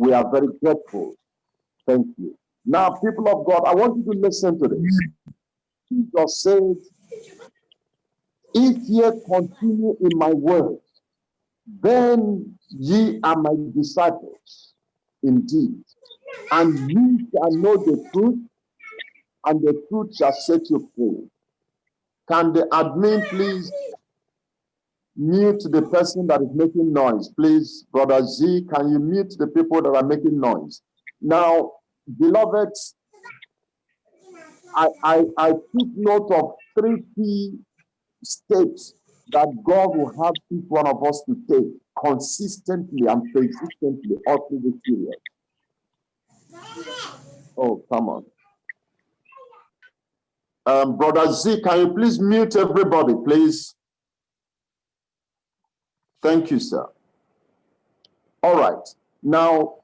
We are very grateful. Thank you. Now, people of God, I want you to listen to this. Jesus said, if ye continue in my word, then ye are my disciples indeed. And ye shall know the truth, and the truth shall set you free. Can the admin please mute the person that is making noise? Please, Brother Z, can you mute the people that are making noise? Now, beloved, I took note of 3 key steps that God will have each one of us to take consistently and persistently all through this period. Oh, come on. Brother Z, can you please mute everybody, please? Thank you, sir. All right. Now,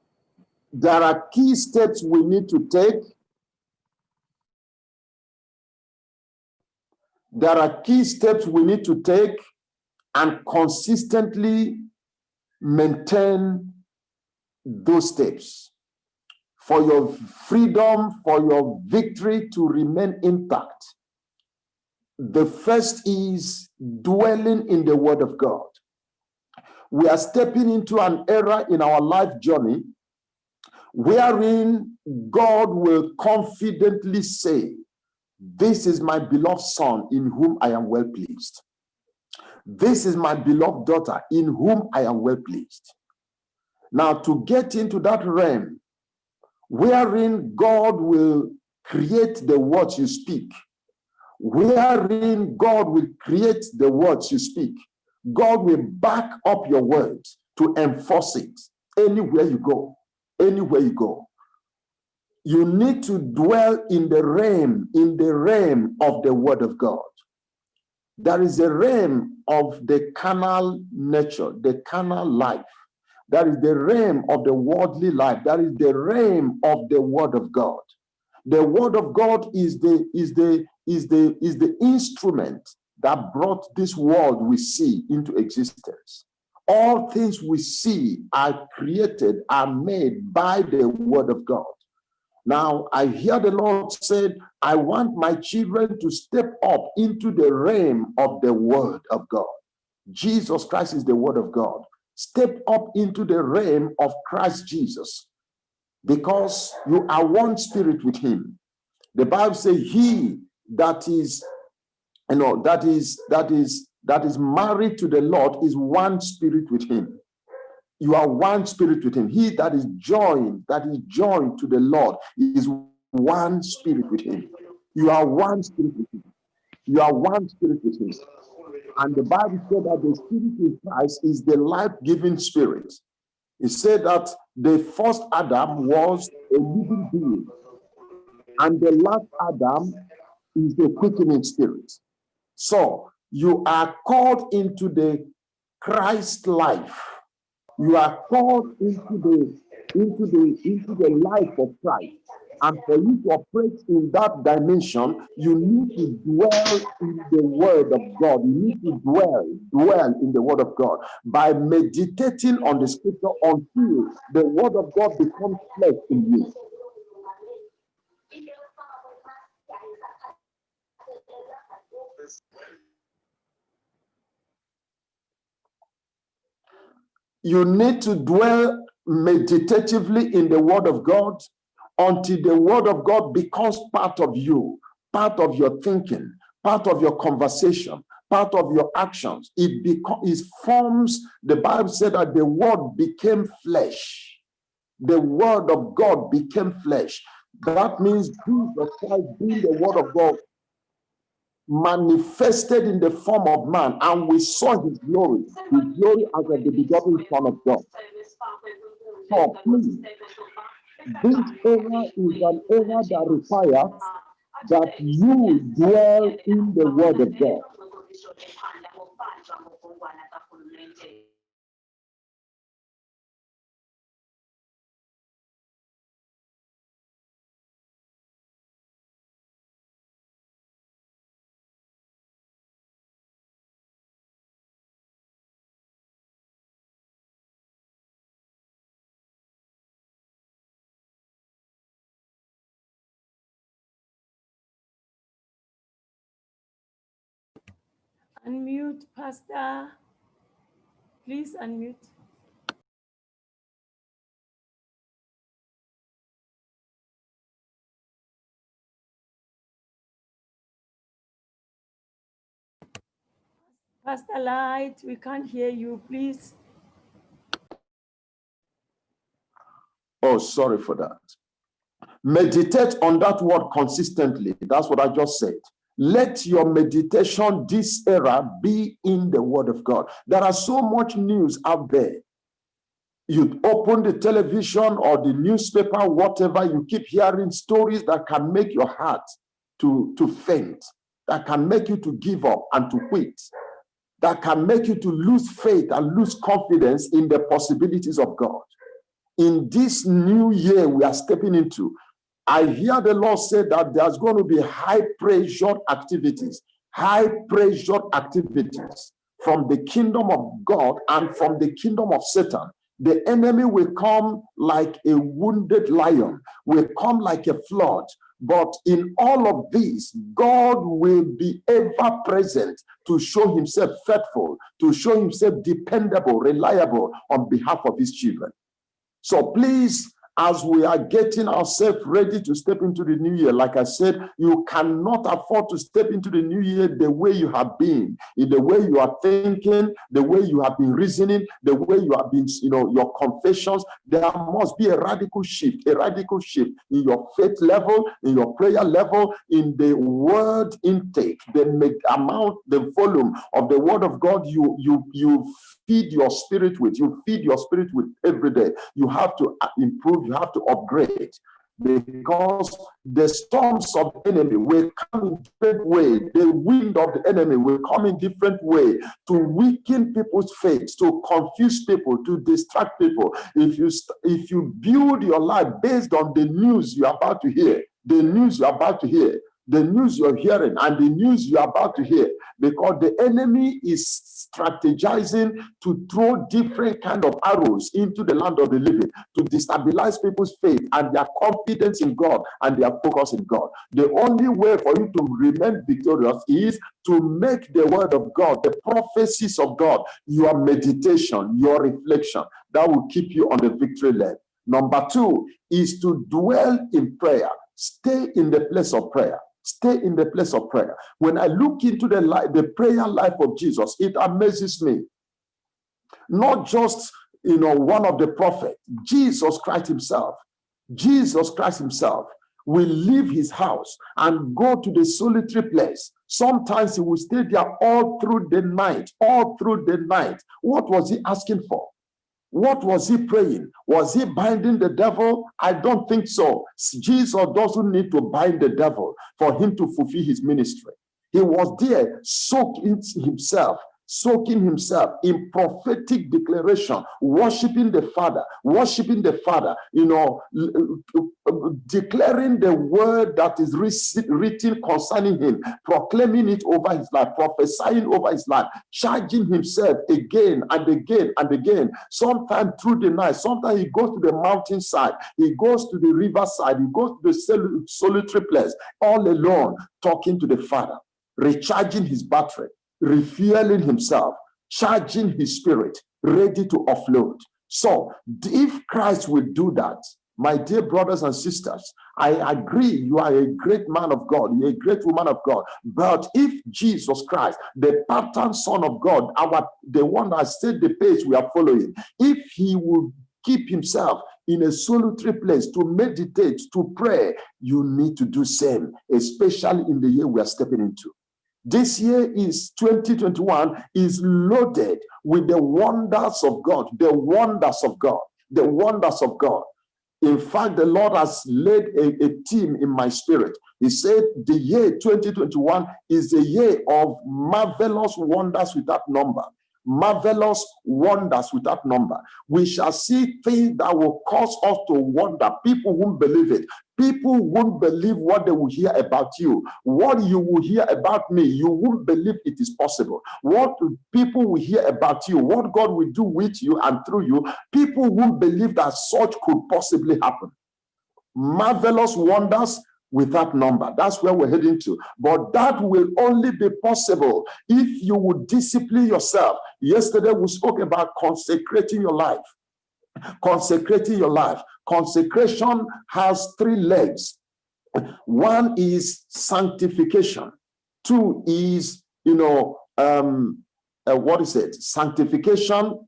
there are key steps we need to take. There are key steps we need to take and consistently maintain those steps for your freedom, for your victory to remain intact. The first is dwelling in the Word of God. We are stepping into an era in our life journey wherein God will confidently say, this is my beloved son in whom I am well pleased. This is my beloved daughter in whom I am well pleased. Now, to get into that realm wherein God will create the words you speak, wherein God will create the words you speak, God will back up your words to enforce it anywhere you go. Anywhere you go. You need to dwell in the realm of the Word of God. There is a realm of the carnal nature, the carnal life. That is the realm of the worldly life. That is the realm of the Word of God. The Word of God is the instrument that brought this world we see into existence. All things we see are created, are made by the Word of God. Now, I hear the Lord said, I want my children to step up into the realm of the Word of God. Jesus Christ is the Word of God. Step up into the realm of Christ Jesus, because you are one spirit with him. The Bible says he that is married to the Lord is one spirit with him. You are one spirit with him. He that is joined to the Lord is one spirit with him. You are one spirit with him. You are one spirit with him. And the Bible said that the spirit in Christ is the life-giving spirit. It said that the first Adam was a living being, and the last Adam is the quickening spirit. So you are called into the Christ life. You are called into the life of Christ. And for you to operate in that dimension, you need to dwell in the Word of God. You need to dwell in the Word of God by meditating on the Scripture until the Word of God becomes flesh in you. You need to dwell meditatively in the Word of God until the Word of God becomes part of you, part of your thinking, part of your conversation, part of your actions. It forms, the Bible said that the Word became flesh. The Word of God became flesh. That means Jesus Christ being the Word of God manifested in the form of man, and we saw his glory as of the begotten Son of God. So please, this era is an era that requires that you dwell in the Word of God. Unmute, Pastor. Please unmute. Pastor Light, we can't hear you, please. Oh, sorry for that. Meditate on that word consistently. That's what I just said. Let your meditation this era be in the word of God. There are so much news out there. You open the television or the newspaper, whatever, you keep hearing stories that can make your heart to faint, that can make you to give up and to quit, that can make you to lose faith and lose confidence in the possibilities of God. In this new year we are stepping into, I hear the Lord say that there's going to be high pressure activities from the kingdom of God and from the kingdom of Satan. The enemy will come like a wounded lion, will come like a flood. But in all of this, God will be ever present to show himself faithful, to show himself dependable, reliable on behalf of his children. So please, as we are getting ourselves ready to step into the new year, like I said, you cannot afford to step into the new year the way you have been, in the way you are thinking, the way you have been reasoning, the way you have been, your confessions. There must be a radical shift in your faith level, in your prayer level, in the word intake, the volume of the word of God you feed your spirit with. You feed your spirit with every day. You have to improve, you have to upgrade, because the storms of the enemy will come in different way. The wind of the enemy will come in different way to weaken people's faith, to confuse people, to distract people. If you build your life based on the news you're about to hear, the news you're hearing and the news you're about to hear, because the enemy is strategizing to throw different kind of arrows into the land of the living to destabilize people's faith and their confidence in God and their focus in God. The only way for you to remain victorious is to make the word of God, the prophecies of God, your meditation, your reflection. That will keep you on the victory lane. Number 2 is to dwell in prayer. Stay in the place of prayer. Stay in the place of prayer. When I look into the prayer life of Jesus, it amazes me. Not just, one of the prophets, Jesus Christ himself will leave his house and go to the solitary place. Sometimes he will stay there all through the night. What was he asking for? What was he praying? Was he binding the devil? I don't think so. Jesus doesn't need to bind the devil for him to fulfill his ministry. He was there soaking himself in prophetic declaration, worshiping the Father, declaring the word that is written concerning him, proclaiming it over his life, prophesying over his life, charging himself again and again and again, sometimes through the night. Sometimes he goes to the mountainside, he goes to the riverside, he goes to the solitary place, all alone, talking to the Father, recharging his battery, refueling himself, charging his spirit, ready to offload. So if Christ will do that, my dear brothers and sisters, I agree, you are a great man of God, you're a great woman of God. But if Jesus Christ, the pattern Son of God, the one that set the pace we are following, if he will keep himself in a solitary place to meditate, to pray, you need to do same, especially in the year we are stepping into. This year is 2021, is loaded with the wonders of God, the wonders of God. In fact, the Lord has laid a theme in my spirit. He said the year 2021 is the year of marvelous wonders without number. Marvelous wonders without number. We shall see things that will cause us to wonder. People won't believe it. People won't believe what they will hear about you. What you will hear about me, you won't believe it is possible. What people will hear about you, what God will do with you and through you, people won't believe that such could possibly happen. Marvelous wonders, with that number. That's where we're heading to. But that will only be possible if you would discipline yourself. Yesterday, we spoke about consecrating your life. Consecrating your life. Consecration has 3 legs. One is sanctification. 2 is, sanctification,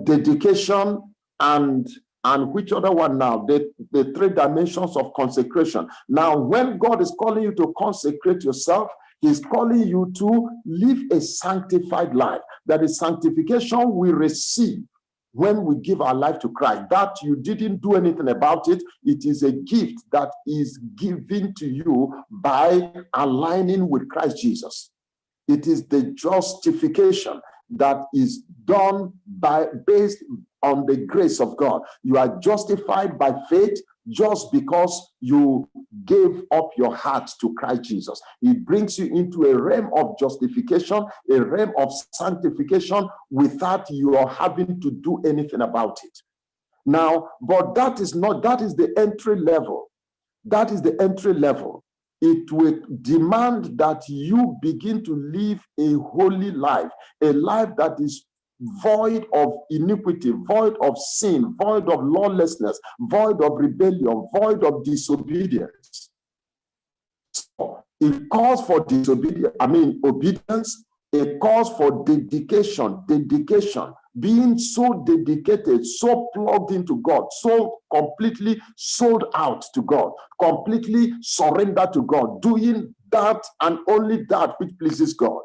dedication, and which other one now? The 3 dimensions of consecration. Now, when God is calling you to consecrate yourself, He's calling you to live a sanctified life. That is sanctification we receive when we give our life to Christ. That you didn't do anything about it. It is a gift that is given to you by aligning with Christ Jesus. It is the justification that is done based on the grace of God. You are justified by faith just because you gave up your heart to Christ Jesus. It brings you into a realm of justification, a realm of sanctification without you are having to do anything about it. Now, but that is the entry level. That is the entry level. It will demand that you begin to live a holy life, a life that is void of iniquity, void of sin, void of lawlessness, void of rebellion, void of disobedience. So it calls for obedience. It calls for dedication, being so dedicated, so plugged into God, so completely sold out to God, completely surrendered to God, doing that and only that which pleases God.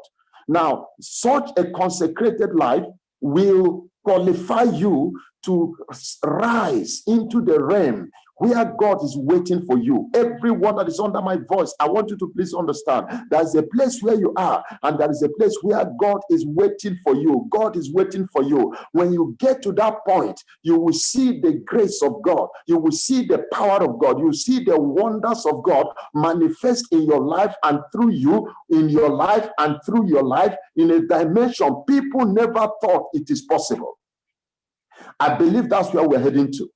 Now, such a consecrated life will qualify you to rise into the realm where God is waiting for you. Everyone that is under my voice, I want you to please understand there's a place where you are, and there is a place where God is waiting for you. God is waiting for you. When you get to that point, you will see the grace of God. You will see the power of God. You will see the wonders of God manifest in your life and through you, in your life and through your life, in a dimension people never thought it is possible. I believe that's where we're heading to.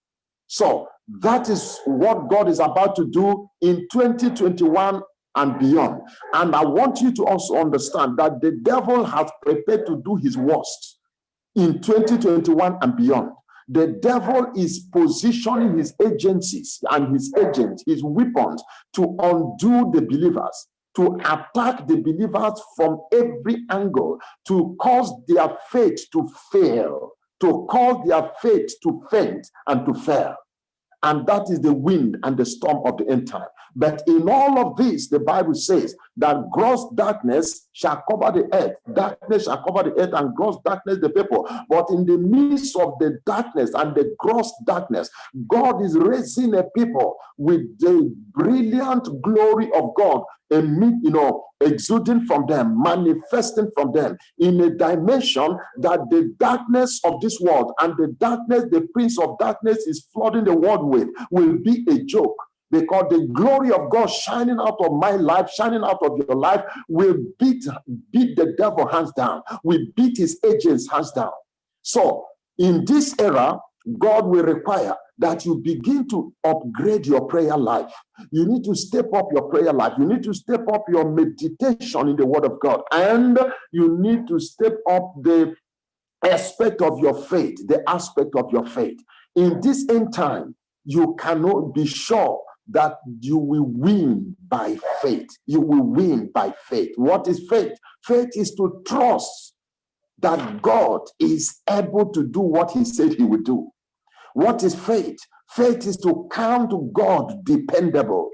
So that is what God is about to do in 2021 and beyond. And I want you to also understand that the devil has prepared to do his worst in 2021 and beyond. The devil is positioning his agencies and his agents, his weapons, to undo the believers, to attack the believers from every angle, to cause their faith to fail, to cause their faith to faint and to fail. And that is the wind and the storm of the end time. But in all of this, the Bible says that gross darkness shall cover the earth. Darkness shall cover the earth, and gross darkness the people. But in the midst of the darkness and the gross darkness, God is raising a people with the brilliant glory of God, exuding from them, manifesting from them in a dimension that the darkness of this world and the darkness the prince of darkness is flooding the world with will be a joke, because the glory of God shining out of my life, shining out of your life, will beat the devil hands down, will beat his agents hands down. So in this era, God will require that you begin to upgrade your prayer life. You need to step up your prayer life. You need to step up your meditation in the Word of God. And you need to step up the aspect of your faith, the aspect of your faith. In this end time, you cannot be sure that you will win by faith. You will win by faith. What is faith? Faith is to trust that God is able to do what he said he would do. What is faith? Faith is to count God dependable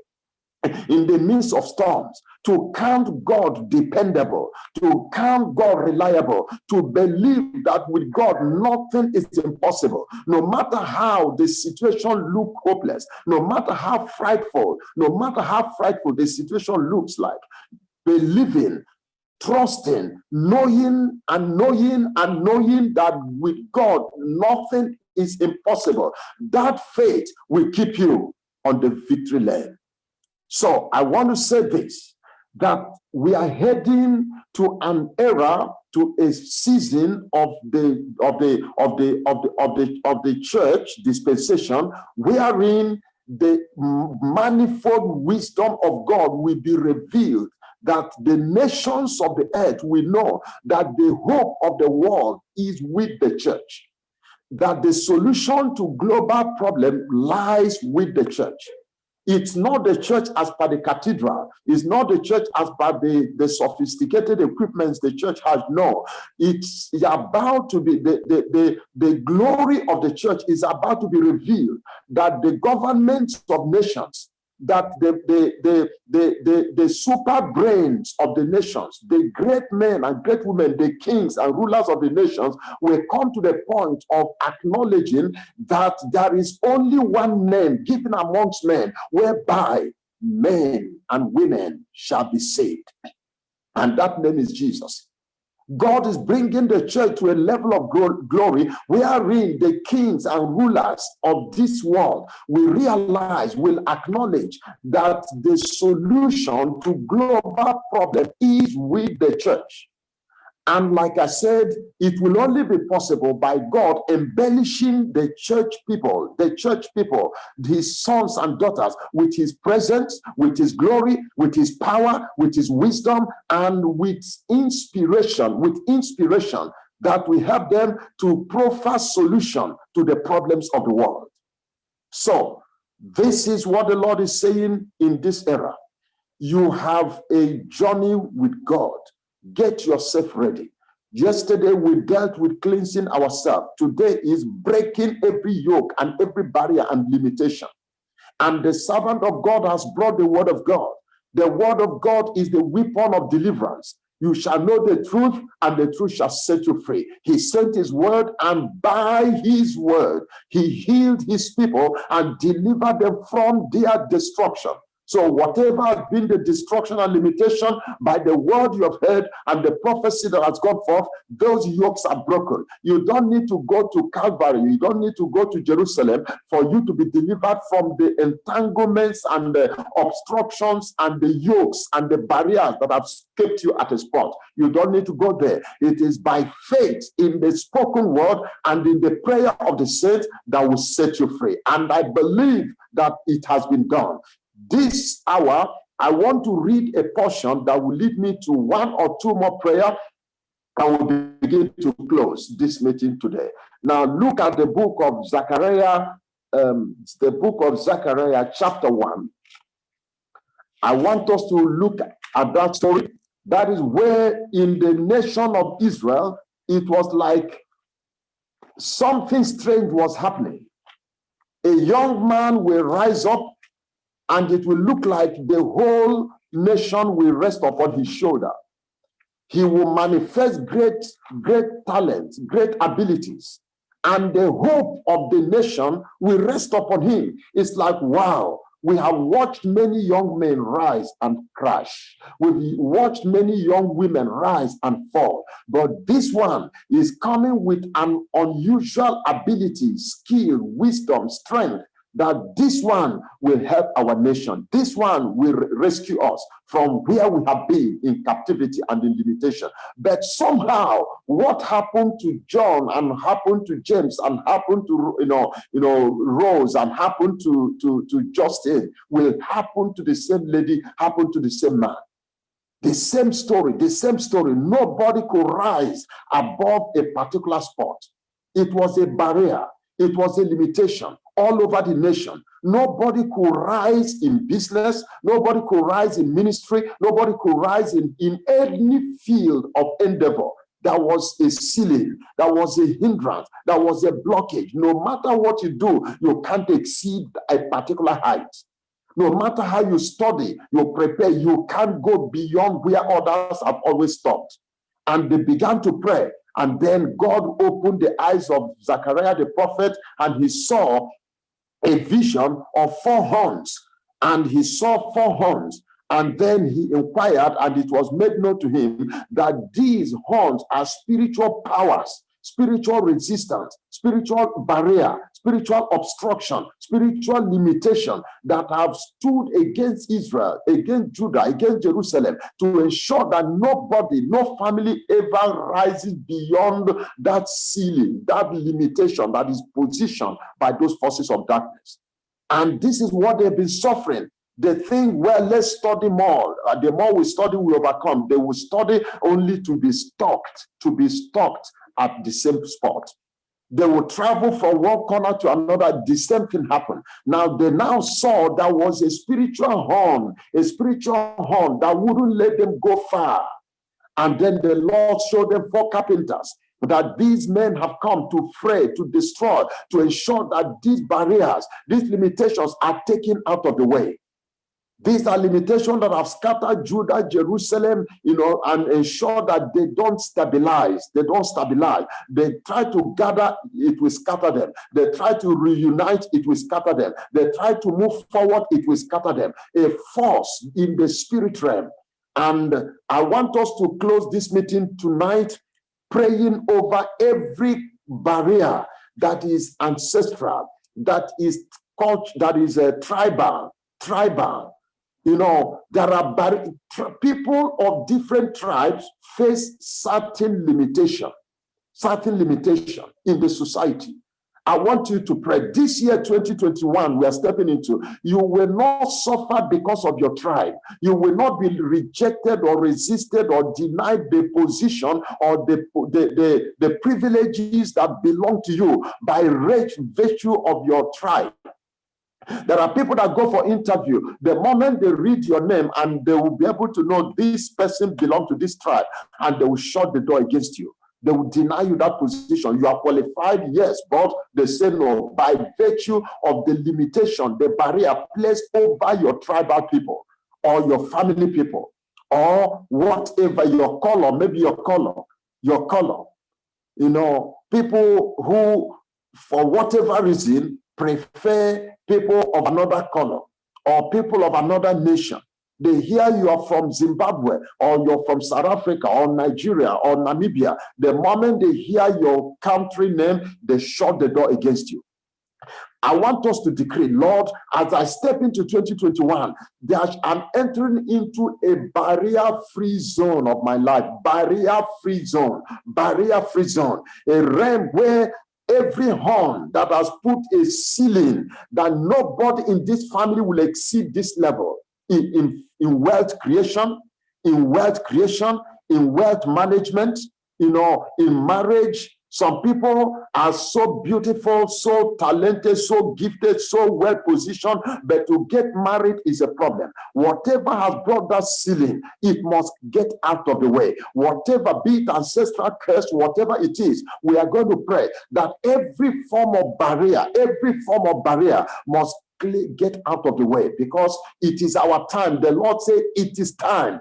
in the midst of storms, to count God dependable, to count God reliable, to believe that with God nothing is impossible. No matter how the situation looks hopeless, no matter how frightful the situation looks like, believing, trusting, knowing that with God nothing is impossible. That faith will keep you on the victory lane. So I want to say this, that we are heading to an era, to a season of the church dispensation, wherein the manifold wisdom of God will be revealed, that the nations of the earth will know that the hope of the world is with the church, that the solution to global problem lies with the church. It's not the church as per the cathedral. It's not the church as per the sophisticated equipments the church has. No, it's about to be, the glory of the church is about to be revealed, that the governments of nations, that the super brains of the nations, the great men and great women, the kings and rulers of the nations will come to the point of acknowledging that there is only one name given amongst men whereby men and women shall be saved. And that name is Jesus. God is bringing the church to a level of glory wherein the kings and rulers of this world will realize, will acknowledge that the solution to global problem is with the church. And like I said, it will only be possible by God embellishing the church people, his sons and daughters, with his presence, with his glory, with his power, with his wisdom, and with inspiration that will help them to proffer solution to the problems of the world. So this is what the Lord is saying in this era. You have a journey with God. Get yourself ready. Yesterday we dealt with cleansing ourselves. Today is breaking every yoke and every barrier and limitation. And the servant of God has brought the word of God. The word of God is the weapon of deliverance. You shall know the truth, and the truth shall set you free. He sent his word, and by his word, he healed his people and delivered them from their destruction. So whatever has been the destruction and limitation, by the word you have heard and the prophecy that has gone forth, those yokes are broken. You don't need to go to Calvary. You don't need to go to Jerusalem for you to be delivered from the entanglements and the obstructions and the yokes and the barriers that have kept you at a spot. You don't need to go there. It is by faith in the spoken word and in the prayer of the saints that will set you free. And I believe that it has been done. This hour, I want to read a portion that will lead me to one or two more prayers. I will begin to close this meeting today. Now, look at the book of Zechariah, chapter 1. I want us to look at that story. That is where in the nation of Israel, it was like something strange was happening. A young man will rise up, and it will look like the whole nation will rest upon his shoulder. He will manifest great talents, great abilities, and the hope of the nation will rest upon him. It's like, wow, we have watched many young men rise and crash. We've watched many young women rise and fall. But this one is coming with an unusual ability, skill, wisdom, strength, that this one will help our nation. This one will rescue us from where we have been in captivity and in limitation. But somehow, what happened to John and happened to James and happened to Rose and happened to Justin will happen to the same lady, happen to the same man. The same story, Nobody could rise above a particular spot. It was a barrier. It was a limitation all over the nation. Nobody could rise in business. Nobody could rise in ministry. Nobody could rise in any field of endeavor. There was a ceiling. There was a hindrance. There was a blockage. No matter what you do, you can't exceed a particular height. No matter how you study, you prepare, you can't go beyond where others have always stopped. And they began to pray. And then God opened the eyes of Zechariah the prophet, and he saw a vision of 4 horns. And he saw 4 horns. And then he inquired, and it was made known to him that these horns are spiritual powers, spiritual resistance, spiritual barrier, spiritual obstruction, spiritual limitation that have stood against Israel, against Judah, against Jerusalem, to ensure that nobody, no family ever rises beyond that ceiling, that limitation that is positioned by those forces of darkness. And this is what they've been suffering. They think, well, let's study more. The more we study, we overcome. They will study only to be stuck at the same spot. They will travel from one corner to another. The same thing happened. Now, they now saw there was a spiritual horn that wouldn't let them go far. And then the Lord showed them 4 carpenters, that these men have come to fray, to destroy, to ensure that these barriers, these limitations are taken out of the way. These are limitations that have scattered Judah, Jerusalem, and ensure that they don't stabilize. They don't stabilize. They try to gather, it will scatter them. They try to reunite, it will scatter them. They try to move forward, it will scatter them. A force in the spirit realm. And I want us to close this meeting tonight praying over every barrier that is ancestral, that is tribal. There are people of different tribes face certain limitation in the society. I want you to pray. This year, 2021, we are stepping into, you will not suffer because of your tribe. You will not be rejected or resisted or denied the position or the privileges that belong to you by virtue of your tribe. There are people that go for interview. The moment they read your name, and they will be able to know this person belongs to this tribe, and they will shut the door against you. They will deny you that position. You are qualified, yes, but they say no by virtue of the limitation, the barrier placed over your tribal people or your family people or whatever your color, maybe your color. People who, for whatever reason, prefer people of another color or people of another nation. They hear you are from Zimbabwe or you're from South Africa or Nigeria or Namibia. The moment they hear your country name, they shut the door against you. I want us to decree, Lord, as I step into 2021, I'm entering into a barrier-free zone of my life. Barrier-free zone. A realm where every horn that has put a ceiling that nobody in this family will exceed this level in wealth creation, in wealth management, in marriage. Some people are so beautiful, so talented, so gifted, so well positioned, but to get married is a problem. Whatever has brought that ceiling, it must get out of the way. Whatever, be it ancestral curse, whatever it is, we are going to pray that every form of barrier must get out of the way, because it is our time. The Lord said it is time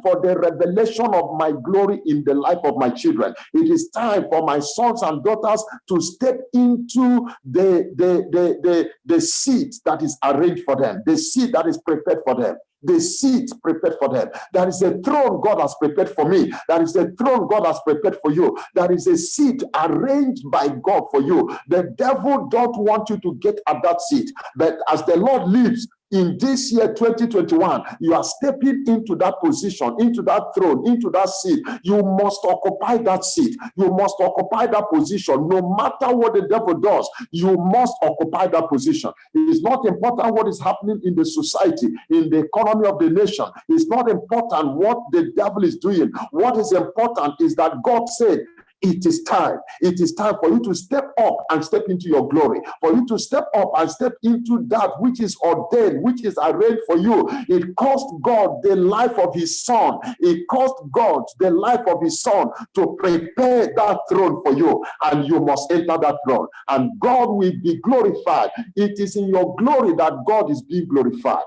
for the revelation of my glory in the life of my children. It is time for my sons and daughters to step into the seat that is arranged for them, the seat that is prepared for them. The seat prepared for them. There is a throne God has prepared for me. There is a throne God has prepared for you. There is a seat arranged by God for you. The devil don't want you to get at that seat. But as the Lord lives, in this year 2021, you are stepping into that position, into that throne, into that seat. You must occupy that seat. You must occupy that position. No matter what the devil does, you must occupy that position. It is not important what is happening in the society, in the economy of the nation. It's not important what the devil is doing. What is important is that God said, it is time. It is time for you to step up and step into your glory. For you to step up and step into that which is ordained, which is arranged for you. It cost God the life of his son. It cost God the life of his son to prepare that throne for you. And you must enter that throne. And God will be glorified. It is in your glory that God is being glorified.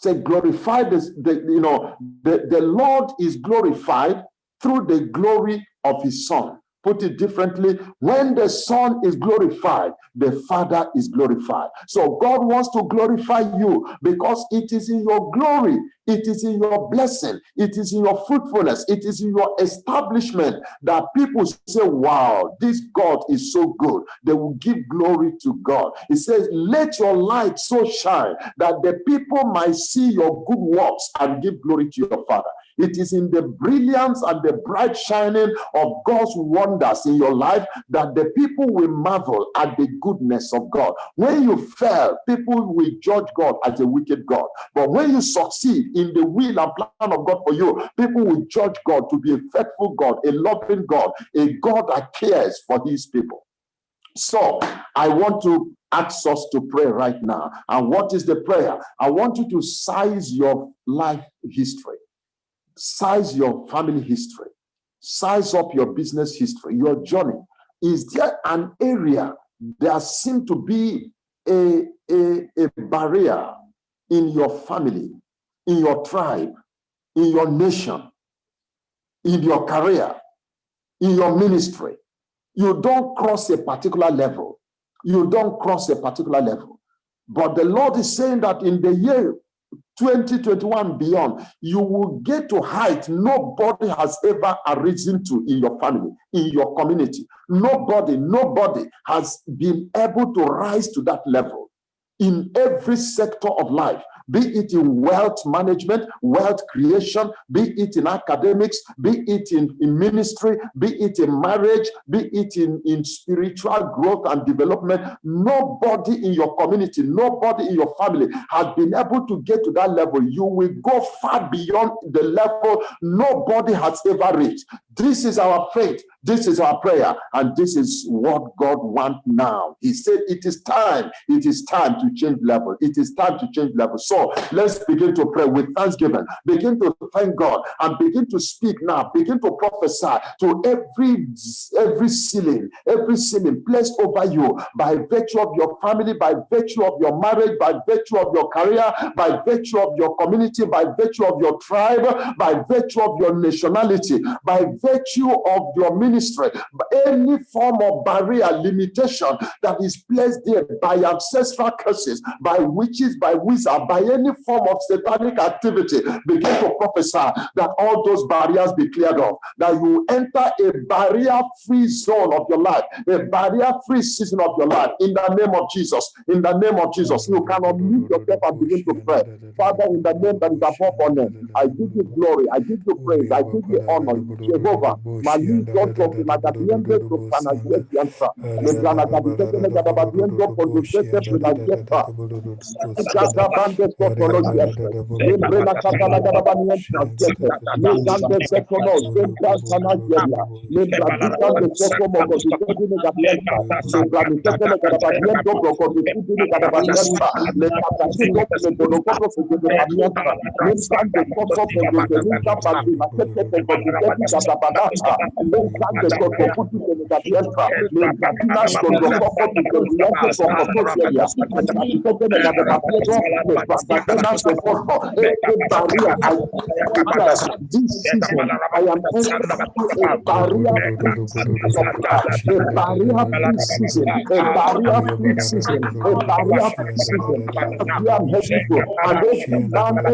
Say, glorify this. The Lord is glorified through the glory of his son. Put it differently, when the Son is glorified, the Father is glorified. So God wants to glorify you because it is in your glory, it is in your blessing, it is in your fruitfulness, it is in your establishment that people say, wow, this God is so good. They will give glory to God. It says, let your light so shine that the people might see your good works and give glory to your Father. It is in the brilliance and the bright shining of God's wonders in your life that the people will marvel at the goodness of God. When you fail, people will judge God as a wicked God. But when you succeed in the will and plan of God for you, people will judge God to be a faithful God, a loving God, a God that cares for his people. So I want to ask us to pray right now. And what is the prayer? I want you to size your life history, size your family history, size up your business history, your journey. Is there an area there seems to be a barrier in your family, in your tribe, in your nation, in your career, in your ministry? You don't cross a particular level. You don't cross a particular level. But the Lord is saying that in the year 2021 beyond, you will get to height nobody has ever arisen to in your family, in your community. Nobody has been able to rise to that level in every sector of life. Be it in wealth management, wealth creation, be it in academics, be it in ministry, be it in marriage, be it in spiritual growth and development. Nobody in your community, nobody in your family has been able to get to that level. You will go far beyond the level nobody has ever reached. This is our faith. This is our prayer. And this is what God wants now. He said, it is time to change level. It is time to change level. So let's begin to pray with thanksgiving. Begin to thank God and begin to speak now. Begin to prophesy to every ceiling placed over you by virtue of your family, by virtue of your marriage, by virtue of your career, by virtue of your community, by virtue of your tribe, by virtue of your nationality, by virtue of your ministry, any form of barrier, limitation that is placed there by ancestral curses, by witches, by wizards, by any form of satanic activity, begin to prophesy that all those barriers be cleared off, that you enter a barrier-free zone of your life, a barrier-free season of your life, in the name of Jesus. In the name of Jesus, you cannot mute yourself and begin to pray. Father, in the name that is above all name, I give you glory, I give you praise, I give you honor, Jehovah.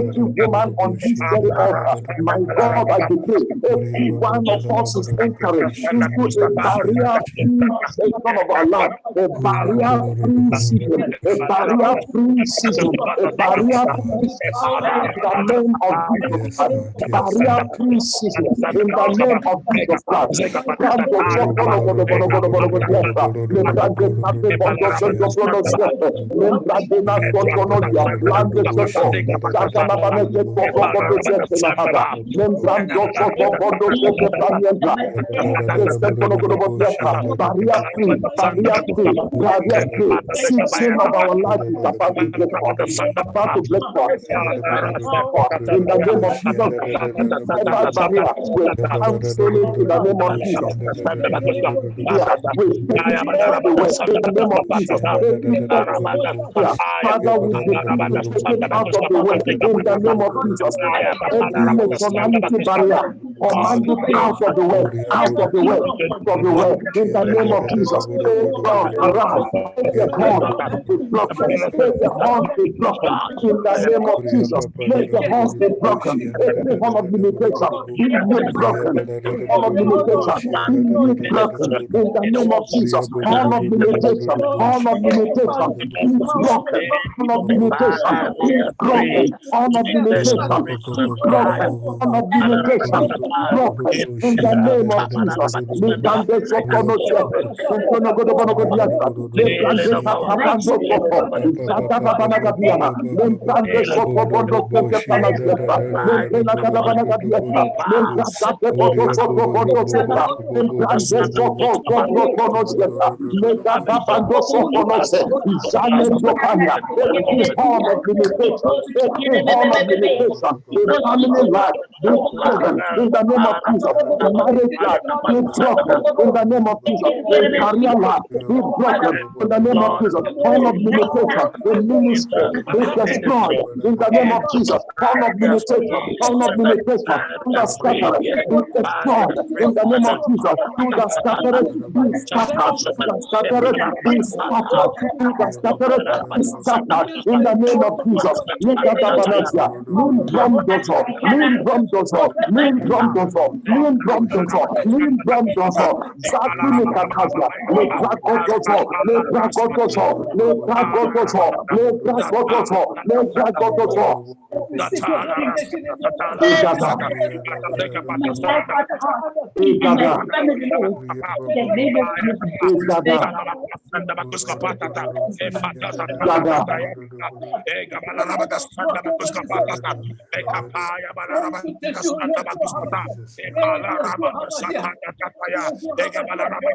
Every woman on this very altar, my God, I decree, every one of us is entering into a barrier-free section of our life, a barrier-free season, a barrier-free season, a barrier-free season in the name of Jesus Christ, barrier-free season in the name of Jesus Christ. Season of our life is about to break forth. About to break forth. In the name of Jesus, every barrier will cancel it in the name of Jesus. Yeah, we take it off the way in the name of Jesus. Father, we take it out of the way in the name of Jesus. Every nationality barrier, command it out of the way, out of the way, out of the way, in the name of Jesus. Oh God, arise. Take the horn, be broken. Take the horn, be broken. In the name of Jesus, let the horns be broken. Every horn of limitation be broken. Every horn of limitation be broken. In the name of Jesus, horn of limitation, horn of limitation be broken. Horn of limitation be broken. Horn of limitation be broken. Horn of limitation broken. In the name of Jesus, we can get so the family life be broken in the name of Jesus. The marriage life be broken in the name of Jesus. The career life be broken in the name of Jesus. All of limitation, the ministry be destroyed in the name of Jesus. All of limitation, all of limitation, in the scattered, be destroyed in the name of Jesus. In the scattered, be scattered. The scattered, be scattered. In the scattered, be scattered in the name of Jesus. Look at the Banasia. Lean from dozo, lean from dozo, lean from dozo, lean from dozo, lean from dozo. Zakini Katasia, le Prakotoso, le Prakotoso, le Prakotoso, le Prakotoso, le Prakotoso. Igada, Igada,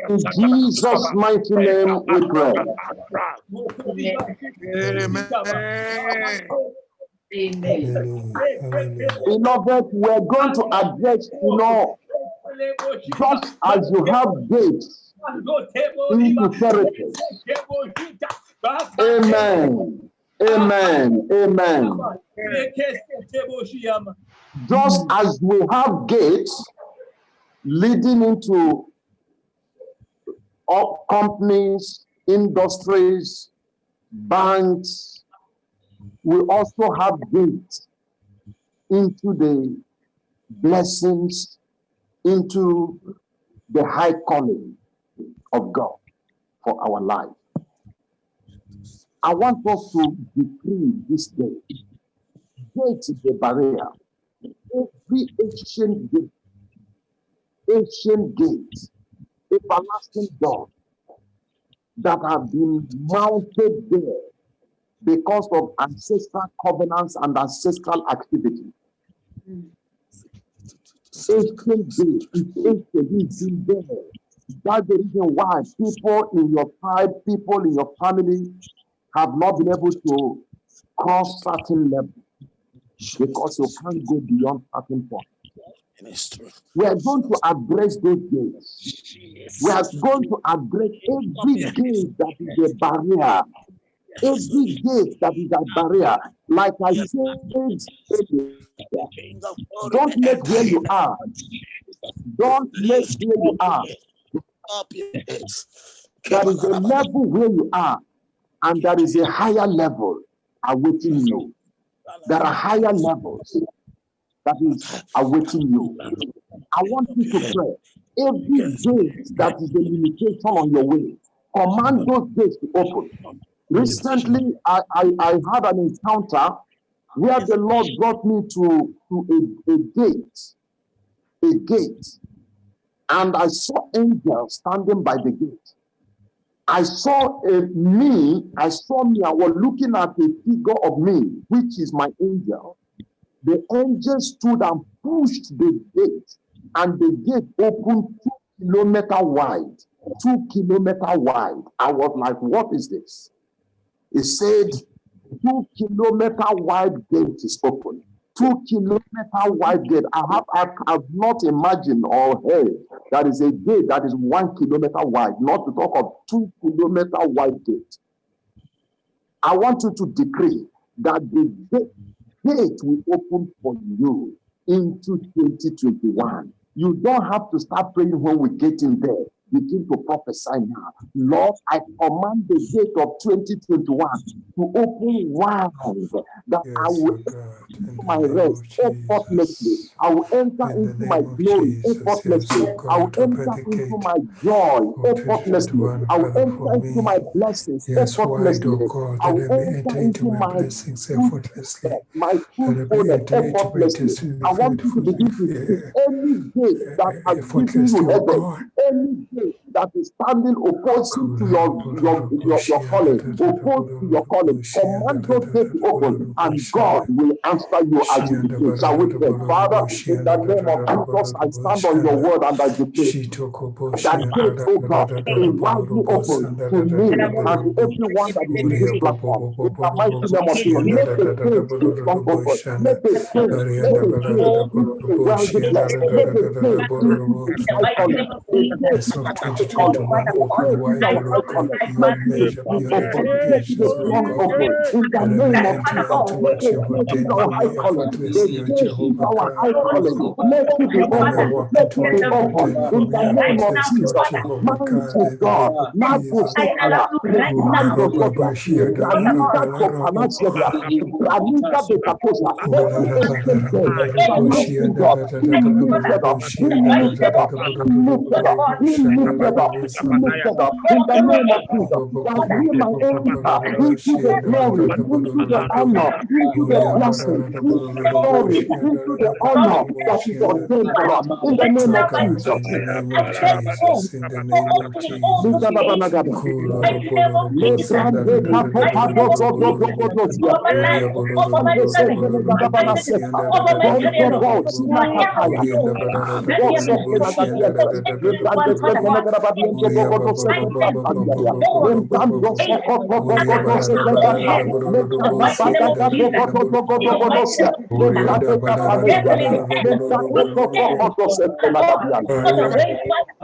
in Jesus' mighty name we pray. Amen. Beloved, we're going to address, just as you have gates into territories. Amen. Amen. Amen. Just as we have gates leading into companies, industries, banks, we also have gates into the blessings, into the high calling of God for our life. I want us to decree this day. Gate is the barrier. Every ancient gate, everlasting door that have been mounted there because of ancestral covenants and ancestral activity. Ancient gate is ancient, it's been there. That's the reason why people in your tribe, people in your family have not been able to cross certain levels because you can't go beyond certain point. We are going to address those gates. We are going to address every gate that is a barrier. Every gate that is a barrier. Like I said earlier, don't let where you are. Don't let where you are. There is a level where you are, and there is a higher level awaiting you. There are higher levels that is awaiting you. I want you to pray. Every gate that is a limitation on your way, command those gates to open. Recently, I had an encounter where the Lord brought me to a gate, and I saw angels standing by the gate. I saw me, I was looking at a figure of me, which is my angel. The angel stood and pushed the gate, and the gate opened 2 kilometers wide. 2 kilometers wide. I was like, what is this? He said, 2 kilometers wide gate is open. 2 kilometers wide gate. I have not imagined or heard that is a gate that is 1 kilometer wide, not to talk of 2 kilometers wide gate. I want you to decree that the gate will open for you into 2021. You don't have to start praying when we get in there. begin to prophesy now. Lord, I command the gate of 2021 to open wide, that I Yes, will oh God, in into the my name rest of effortlessly. Jesus. I will enter In the into my name of glory Jesus, yes, effortlessly. oh I will God, open enter the into gate my joy of effortlessly. 2021, I will Father, enter for into my me. blessings Yes, wide, oh effortlessly. God, I that will I may enter enter into into my my blessings effortlessly. my That I may fruitfulness enter into my effortlessly. I want you to begin to speak any gate that has given you effortlessly, oh headache, God. any gate that is standing opposing to your calling, opposed to your calling. Command those gates to open, and God will answer you as you declare. Shall we pray? Father, in the name of Jesus, I stand on your word and I declare that gate, oh God, is widely open to me and to everyone that is in this platform. In the mighty name of Jesus, let the gate be strong open. Let the gate into the wealthy place. Let the gate into the high calling. The gate Yes, of into the calling. 2021, The open gate into wide, the O high God, calling. Let beyond the measure, gate beyond open. Let the expectations, O strong God, open. In the that I name may of enter Jesus, into let what the you have gate into ordained our for high me calling. The effortlessly, O gate into Jehovah our God. high calling. Let it be I may open. walk Let into it what be you have open. ordained for In me the name of effortlessly, O Jesus. Jehovah God, Mighty in the God. name of Nato Jesus. Sekala. Mando Sosia. Granita Kopanasiaga. Granita Bekatosa. Every ancient day shall lift you up. Be lifted up. Be lifted up. Be lifted up. Be lifted up. Be lifted up. In the name of Jesus. That we might enter into the glory, into the honor, into the blessing, into the glory, into the honor that is ordained for us. In the name Oh of God, Jesus. in the name of Jesus, in the name of Jesus. Liga Babanagada. Kuloro boloro Le bosan da da grande da da da capo padoso boloro dopo bo. podosia. Uria boloro Ande boloro sente boloro legada bana bosian seta. da da da da da Donde bo boloro bo. sina kataya. Uria da ba da da da Bo boloro sente bosian da legadiente. da da da da Le da grande boloro sente bo. legada badiente Uria bo ba do ba ba sente ba ba ba ba cantaria. ba ba Le ba ba ba dando ba. soko bo Uria do ba da sente da ba da da gata. da Le boloro gada bosan bada da da gado da da bo boloro bo. do se. Le Uria da grande ba da da da ba da capaliente. da da Le boloro grande boloro bo. bo do sente legadiante.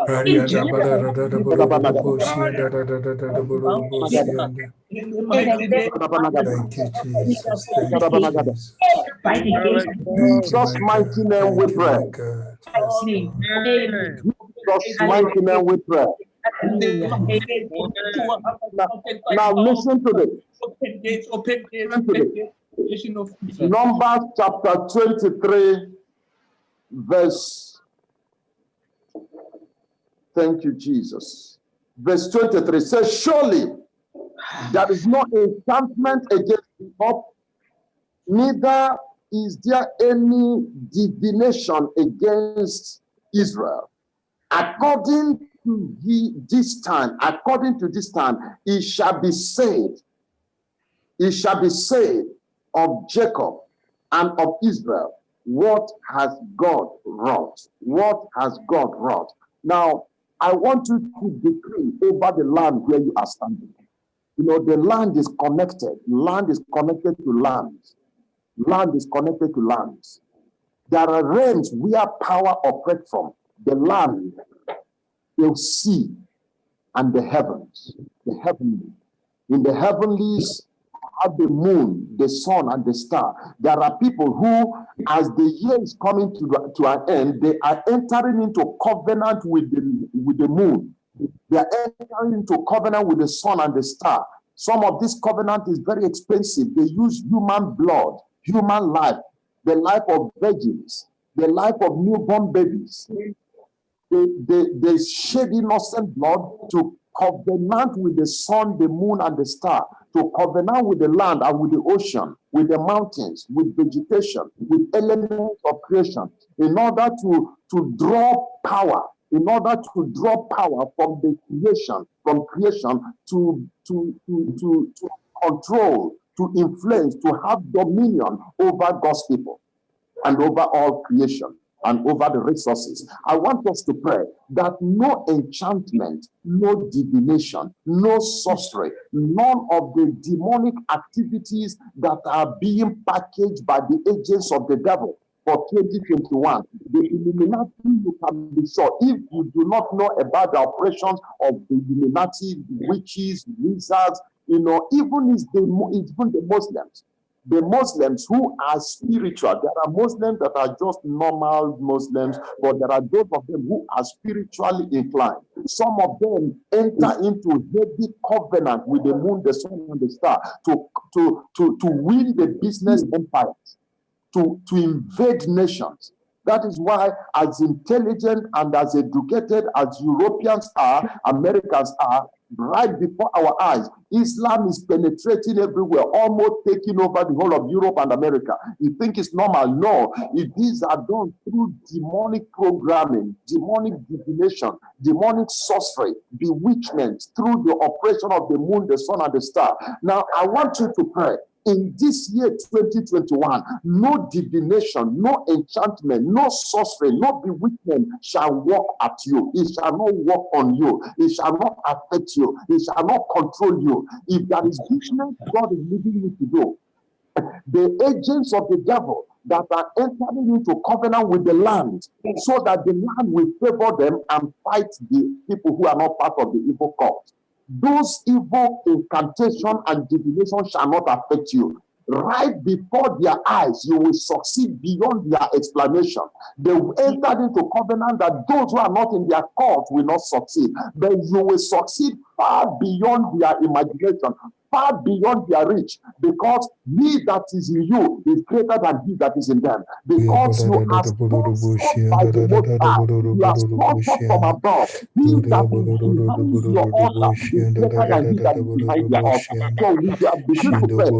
Aria da ba da da da da Legada boloro banagada. bosian da da da da da da boloro Banagada. bosian da. In the mighty name Legada banagada. Thank you, Jesus. Thank Legada you, banagada. Jesus. Thank you, Jesus' my mighty God. name we Thank you, pray. my God. Yes, Lord. Jesus' mighty name we pray. Now, now listen to this. Open gates, open gates, Listen to open this. gates. Nation of Jesus. Numbers chapter 23, verse. Thank you, Jesus. Verse 23 says, surely there is no enchantment against Jacob, neither is there any divination against Israel. According to this time, it shall be said of Jacob and of Israel, what has God wrought? What has God wrought? Now, I want you to decree over the land where you are standing. You know, the land is connected. Land is connected to lands. Land is connected to lands. There are realms where power operates from. The land, the sea, and the heavens. The heavenly. In the heavenlies have the moon, the sun, and the star. There are people who, as the year is coming to an end, they are entering into covenant with the moon. They are entering into covenant with the sun and the star. Some of this covenant is very expensive. They use human blood, human life, the life of virgins, the life of newborn babies. They shed innocent blood to covenant with the sun, the moon, and the star, to covenant with the land and with the ocean, with the mountains, with vegetation, with elements of creation, in order to draw power, from the creation, to control, to influence, to have dominion over God's people and over all creation and over the resources. I want us to pray that no enchantment, no divination, no sorcery, none of the demonic activities that are being packaged by the agents of the devil for 2021, the Illuminati, you can be sure, if you do not know about the operations of the Illuminati, witches, wizards, even the Muslims, The Muslims who are spiritual, there are Muslims that are just normal Muslims, but there are those of them who are spiritually inclined. Some of them enter into heavy covenant with the moon, the sun, and the star to win the business empires, to invade nations. That is why, as intelligent and as educated as Europeans are, Americans are, right before our eyes, Islam is penetrating everywhere, almost taking over the whole of Europe and America. You think it's normal? No. These are done through demonic programming, demonic divination, demonic sorcery, bewitchment, through the operation of the moon, the sun, and the star. Now, I want you to pray. In this year 2021, no divination, no enchantment, no sorcery, no bewitchment shall work at you. It shall not work on you. It shall not affect you. It shall not control you. If there is business God is leading you to do, the agents of the devil that are entering into covenant with the land so that the land will favor them and fight the people who are not part of the evil cult. Those evil incantation and divination shall not affect you. Right before their eyes, you will succeed beyond their explanation. They will enter into covenant that those who are not in their cult will not succeed. But you will succeed far beyond their imagination, far beyond their reach, because he that is in you is greater than he that is in them. Because you are sponsored by the Most High, you are sponsored from above. He that is behind your altar is greater than he that is behind your altar. So we are beginning to pray.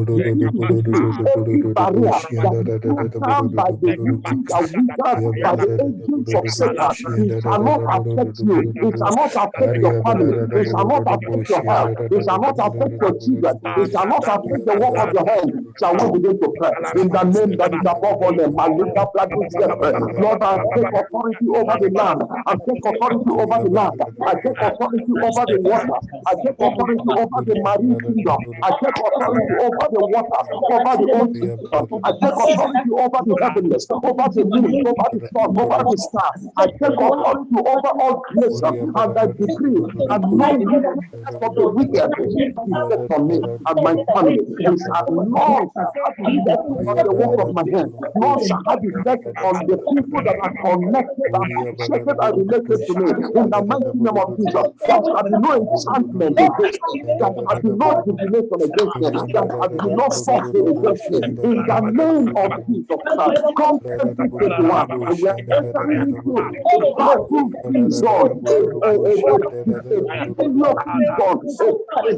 Every barrier that is put down by the witches and wizards, by the agents of Satan, it shall not affect you. It shall not affect your family. It shall not affect your health. It shall not affect your children. It shall not affect the work of your hand. Shall we begin to pray in the name that is above all name? Lord, I take authority over the land. I take authority over the land. I take authority over the water. I take authority over the marine kingdom. I take authority over the water, over the ocean. I take authority over the heavens, over the moon, over the sun, over the stars. I take authority over all creation, and I decree that no wickedness of the wicked is from me and my family. It shall not have effect on the work of my hand, nor shall have effect on the people that are connected and associated and related to me. In the mighty name of Jesus, there shall be no enchantment against me. There shall be no divination against me. There shall be no sorcery against me. In the name of Jesus Christ, come 2021, and we are entering into a battle season, a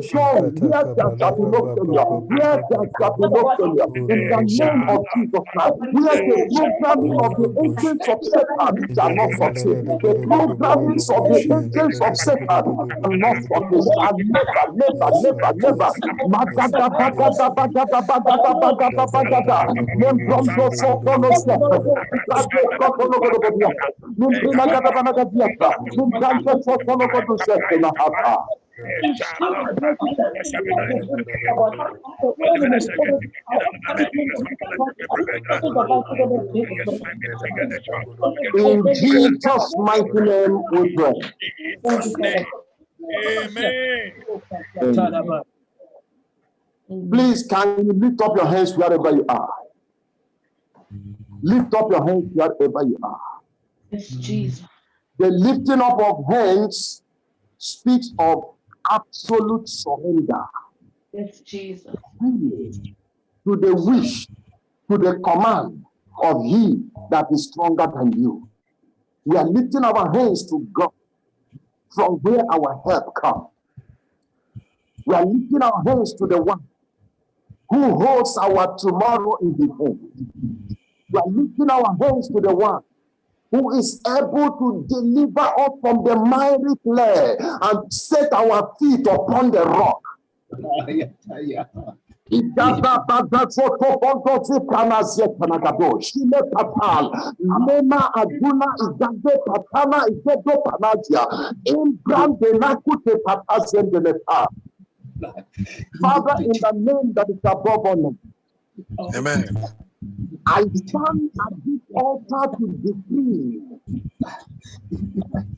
zone where there shall be no failure, where there shall be no failure. In the name of Jesus Christ, where the programming of the agents of Satan shall not succeed. The programming of the agents of Satan shall not succeed. And never. Magada, bagada, bagada, bagada, bagada, bagada. Membrondo sopono sopo. Kade sopono godogodia. Mimbrina gada banagadiata. Mimbrante sopono godogodia na hata. In Jesus' mighty name we pray. Amen. Please, can you lift up your hands wherever you are? Lift up your hands wherever you are. Yes, Jesus. The lifting up of hands speaks of absolute surrender. Yes, Jesus. To the wish, to the command of he that is stronger than you. We are lifting our hands to God from where our help comes. We are lifting our hands to the one who holds our tomorrow in his hand. We are lifting our hands to the one who is able to deliver us from the miry clay and set our feet upon the rock. Father, in the name that is above all names, Amen. I stand at this altar to decree,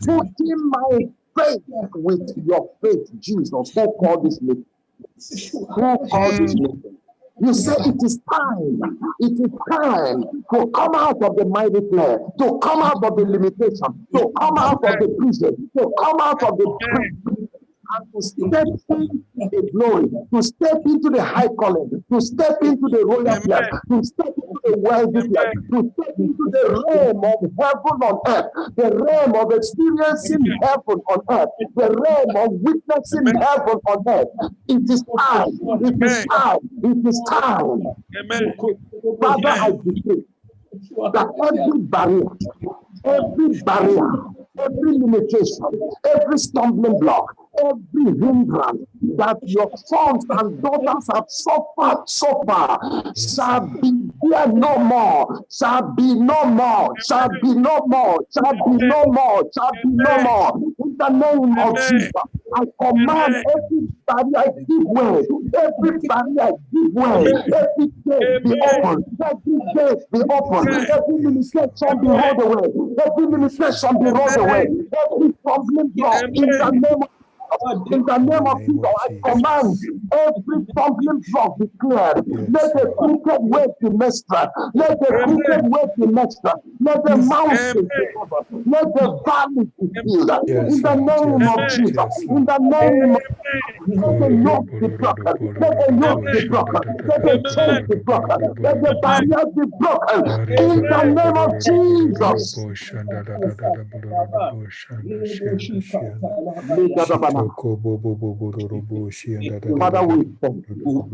putting my faith with your faith, Jesus, who called this meeting. Who called this meeting? You say it is time. It is time to come out of the mighty flare, to come out of the limitation, to come out of the prison, to come out of the prison, and to step into the glory, to step into the high calling, to step into the royal place, to step into the wealthy place, to step into the realm of heaven on earth, the realm of experiencing heaven on earth, the realm of witnessing heaven on earth. It is time. It is time. It is time. Amen. Father, I decree that every barrier, every limitation, every stumbling block, every hindrance that your sons and daughters have suffered so far shall be there no more, shall be no more, shall be no more, shall be no more, shall be no more. In the name of Jesus, I command every barrier give way, every barrier give way, every gate be open, every gate be open, every limitation be rolled away, every limitation be rolled away, every stumbling block in the name of Jesus, I command every stumbling block be cleared. Let the crooked way be made straight. Let the crooked way be made straight. Let the mountains be covered. Let the valleys be filled. In the name of Jesus. In the name of let the yoke be broken. Let the yoke be broken. Let the chains be broken. Let the barriers be broken. In the name of Jesus. Father, we thank you.